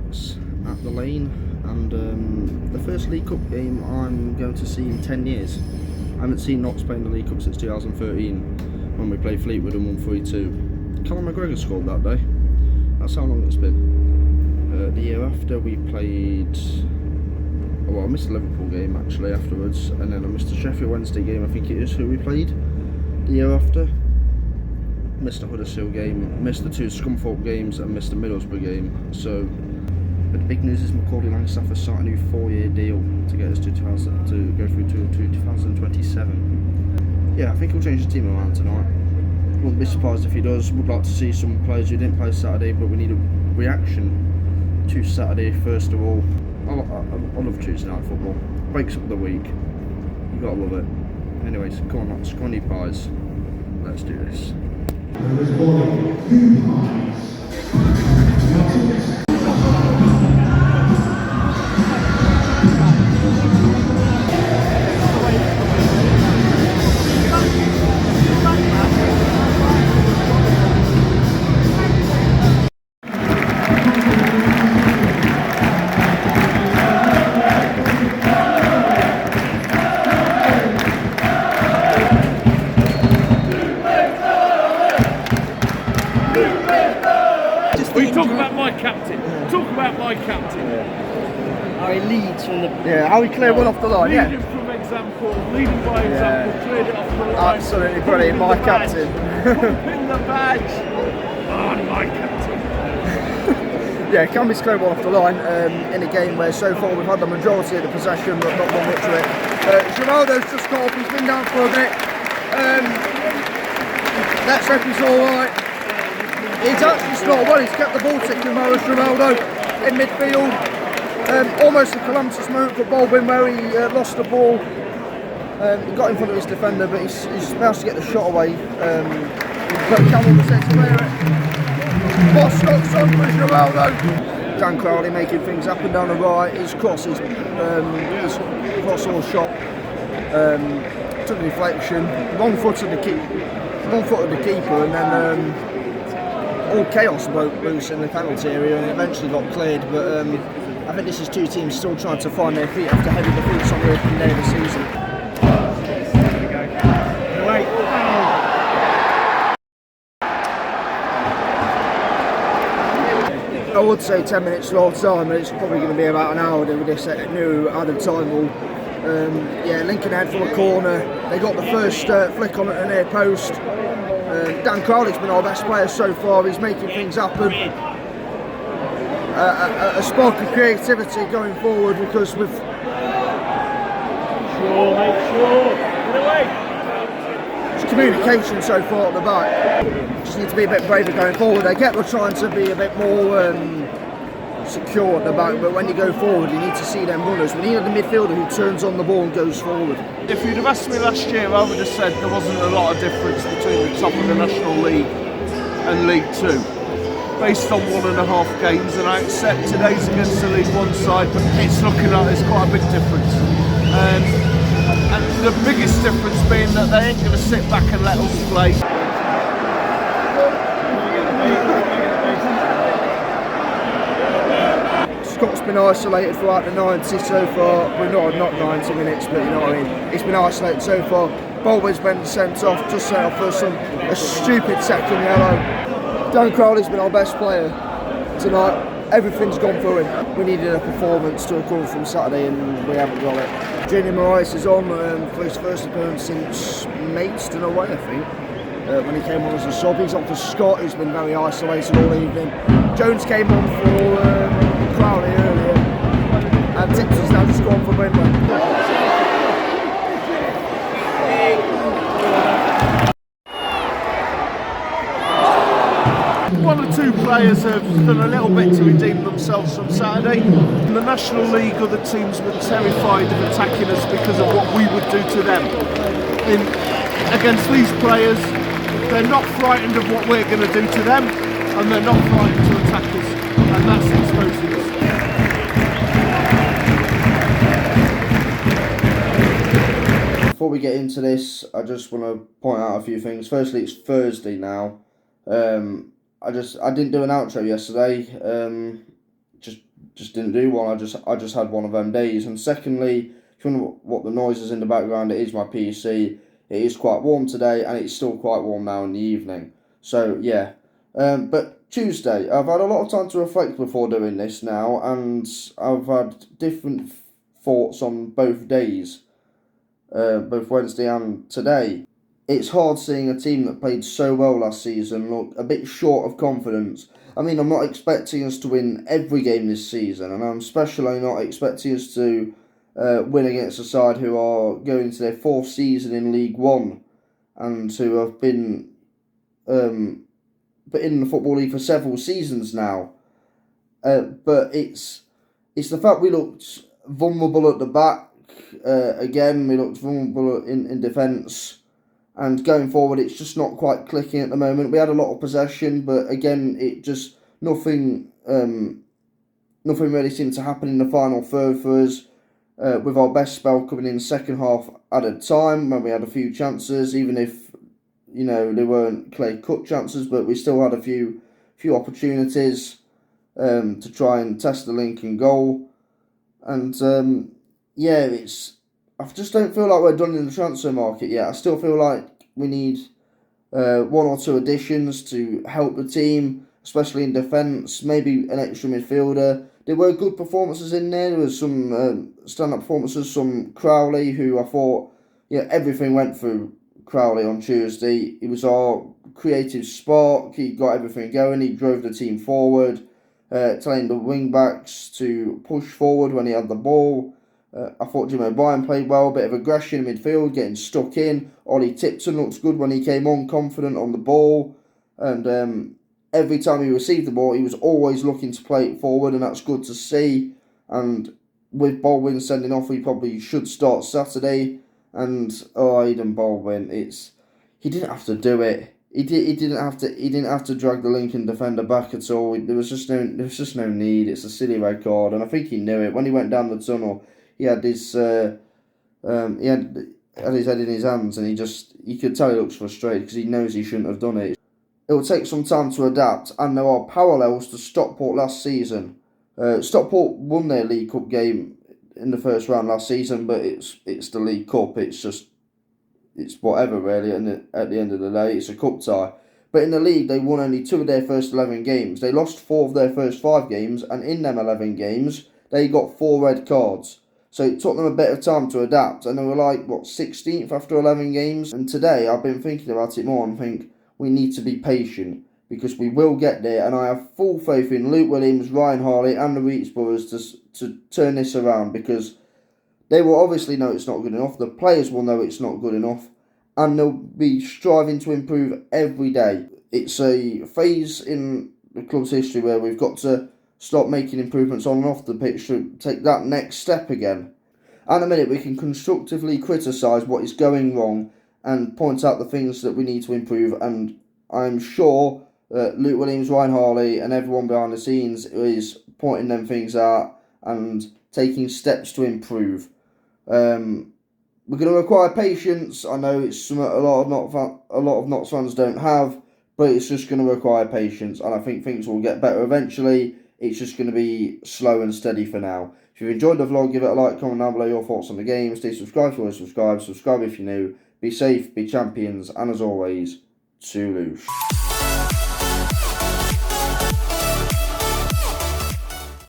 Hearts at the Lane, and the first League Cup game I'm going to see in 10 years. I haven't seen Notts playing the League Cup since 2013 when we played Fleetwood and won 3-2. Callum McGregor scored that day. That's how long it's been. The year after we played... Well, I missed the Liverpool game actually afterwards, and then I missed the Sheffield Wednesday game, I think it is, who we played the year after. Missed the Huddersfield game, missed the 2 Scunthorpe games, and missed the Middlesbrough game. So, but the big news is Macaulay Langstaff has signed a new 4-year deal to get us to go through to 2027. Yeah, I think he'll change the team around tonight. Wouldn't be surprised if he does. Would like to see some players who didn't play Saturday, but we need a reaction to Saturday first of all. I love Tuesday night football. Breaks up the week. You gotta love it. Anyways, come on, lads, scrawny pies. Let's do this. Talk about my captain. Talk about my captain. How he leads from the... Yeah, how he cleared one off the line, Leading from example, leading by example, cleared it off the line. Absolutely brilliant, my captain. Pin the badge on my captain. Yeah, Camby's cleared one off the line in a game where so far we've had the majority of the possession but not done much of it. Ronaldo's just got up, he's been down for a bit. Let's hope he's alright. He's actually started well, he's kept the ball ticking, Maurice Ronaldo in midfield. Almost a calamitous moment for Baldwin where he lost the ball. He got in front of his defender, but he's managed to get the shot away. But Cameron was there to clear it. Bostock's on for Ronaldo. Dan Crowley making things up and down the right. His cross or shot took a deflection. Wrong foot of the keeper, and then all chaos broke loose in the penalty area and eventually got cleared. But I think this is 2 teams still trying to find their feet after heavy defeats on the opening day of the season. I would say 10 minutes to half time, but it's probably going to be about an hour with this new added time rule. Yeah, Lincoln head for a corner. They got the first flick on at the near post. Dan Crowley's been our best player so far. He's making things happen. A spark of creativity going forward because we've... It's communication so far at the back. Just need to be a bit braver going forward. I get we're trying to be a bit more secure at the back, but when you go forward you need to see them runners. We need a midfielder who turns on the ball and goes forward. If you'd have asked me last year, I would have said there wasn't a lot of difference between the top of the National League and League 2, based on 1.5 games, and I accept today's against the League 1 side, but it's looking like there's quite a big difference. And the biggest difference being that they ain't going to sit back and let us play. Scott's been isolated throughout the 90 so far. Well, not 90 minutes, but you know what I mean. He's been isolated so far. Baldwin's been sent off, just sent off for a stupid second yellow. Dan Crowley's been our best player tonight. Everything's gone for him. We needed a performance to recover from Saturday and we haven't got it. Junior Moraes is on for his first appearance since Maidstone away, I think. When he came on as a sub. He's on for Scott, who's been very isolated all evening. Jones came on for Crowley earlier, and Tipson's now just gone for Windler. One or 2 players have done a little bit to redeem themselves from Saturday. In the National League, other teams were terrified of attacking us because of what we would do to them. Against these players, they're not frightened of what we're going to do to them, and they're not frightened to attack us, and that's exposing us. Before we get into this, I just want to point out a few things. Firstly, it's Thursday now. I didn't do an outro yesterday. Just just didn't do one. I just had one of them days. And secondly, if you wonder what the noise is in the background, it is my PC. It is quite warm today, and it's still quite warm now in the evening. So yeah, but Tuesday, I've had a lot of time to reflect before doing this now, and I've had different thoughts on both days, both Wednesday and today. It's hard seeing a team that played so well last season look a bit short of confidence. I mean, I'm not expecting us to win every game this season, and I'm especially not expecting us to win against a side who are going into their 4th season in League One and who have been in the Football League for several seasons now. But it's the fact we looked vulnerable at the back. Again, we looked vulnerable in defence. And going forward, it's just not quite clicking at the moment. We had a lot of possession, but again, it just nothing really seemed to happen in the final third for us. With our best spell coming in second half at a time, when we had a few chances, even if they weren't clear-cut chances, but we still had a few opportunities to try and test the Lincoln goal. And I just don't feel like we're done in the transfer market yet. I still feel like we need 1 or 2 additions to help the team, especially in defence, maybe an extra midfielder. There were good performances in there. There was some stand-up performances, some Crowley, who I thought, everything went through Crowley on Tuesday. He was our creative spark. He got everything going. He drove the team forward, telling the wing-backs to push forward when he had the ball. I thought Jim O'Brien played well, a bit of aggression in midfield, getting stuck in. Ollie Tipton looks good when he came on, confident on the ball. And every time he received the ball, he was always looking to play it forward, and that's good to see. And with Baldwin sending off, he probably should start Saturday. And Aidan Baldwin, he didn't have to do it. He didn't have to drag the Lincoln defender back at all. There was just no need. It's a silly red card, and I think he knew it when he went down the tunnel. He had his head in his hands, and you could tell he looks frustrated because he knows he shouldn't have done it. It will take some time to adapt, and there are parallels to Stockport last season. Stockport won their League Cup game in the first round last season, but it's the League Cup. It's whatever really, and at the end of the day, it's a cup tie. But in the league, they won only 2 of their first 11 games. They lost 4 of their first 5 games, and in them 11 games, they got 4 red cards. So it took them a bit of time to adapt, and they were 16th after 11 games. And today, I've been thinking about it more and think we need to be patient, because we will get there, and I have full faith in Luke Williams, Ryan Harley and the Reedsburghs to turn this around, because they will obviously know it's not good enough, the players will know it's not good enough, and they'll be striving to improve every day. It's a phase in the club's history where we've got to start making improvements on and off the pitch to take that next step again. And in a minute, we can constructively criticise what is going wrong and point out the things that we need to improve, and I'm sure Luke Williams, Ryan Harley and everyone behind the scenes is pointing them things out and taking steps to improve. We're going to require patience. I know it's something a lot of Notts fans don't have, but it's just going to require patience, and I think things will get better eventually. It's just going to be slow and steady for now. If you've enjoyed the vlog, give it a like, comment down below your thoughts on the game. Stay subscribed if you want to subscribe. Subscribe if you're new. Be safe, be champions, and as always, Toulouse.